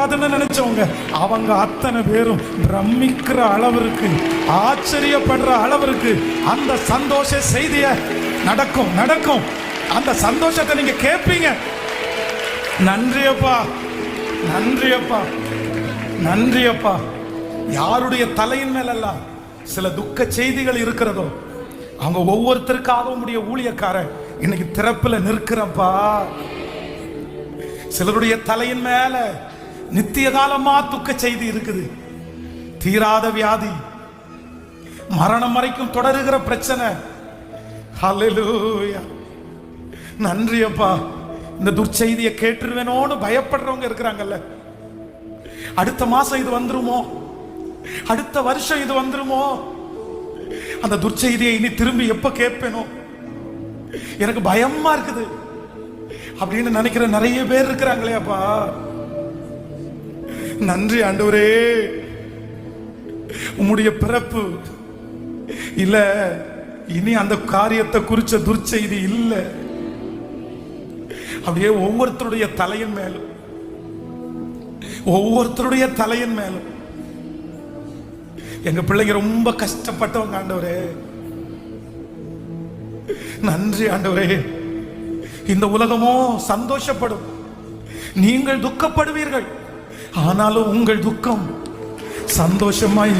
அதுன்னு நினைச்சவங்க அவங்க அத்தனை பேரும் பிரமிக்கிற அளவிற்கு, ஆச்சரியப்படுற அளவிற்கு அந்த சந்தோஷ செய்திய நடக்கும். அந்த சந்தோஷத்தை நீங்க கேட்பீங்க. நன்றியப்பா, நன்றியப்பா, நன்றியப்பா. யாருடைய தலையின் மேலெல்லாம் சில துக்க செய்திகள் இருக்கிறதோ அவங்க ஒவ்வொருத்தருக்காகவும் உடைய ஊழியக்காரன் இன்னைக்கு திறப்புல நிற்கிறப்பா. சிலருடைய தலையின் மேல நித்திய காலமா துக்க செய்தி இருக்குது. தீராத வியாதி, மரணம் வரைக்கும் தொடருகிற பிரச்சனை. ஹல்லேலூயா, நன்றி அப்பா. இந்த துர்ச்செய்தியை கேட்டுருவேனோன்னு பயப்படுறவங்க இருக்கிறாங்கல்ல. அடுத்த மாசம் இது வந்துருமோ, அடுத்த வருஷம் இது வந்துருமோ, அந்த துர்ச்செய்தியை இனி திரும்பி எப்ப கேட்பேனோ, எனக்கு பயமா இருக்குது அப்படின்னு நினைக்கிற நிறைய பேர் இருக்கிறாங்களே அப்பா. நன்றி ஆண்டவரே. உம்முடைய பிறப்பு இல்ல, இனி அந்த காரியத்தை குறிச்ச துர்ச்செய்தி இல்ல. அப்படியே ஒவ்வொருத்தருடைய தலையின் மேலும், ஒவ்வொருத்தருடைய தலையின் மேலும் எங்க பிள்ளைங்க ரொம்ப கஷ்டப்பட்டவங்க ஆண்டவரே. நன்றி ஆண்டவரே. இந்த உலகமோ சந்தோஷப்படும், நீங்கள் துக்கப்படுவீர்கள், ஆனாலும் உங்கள் துக்கம் சந்தோஷமாய்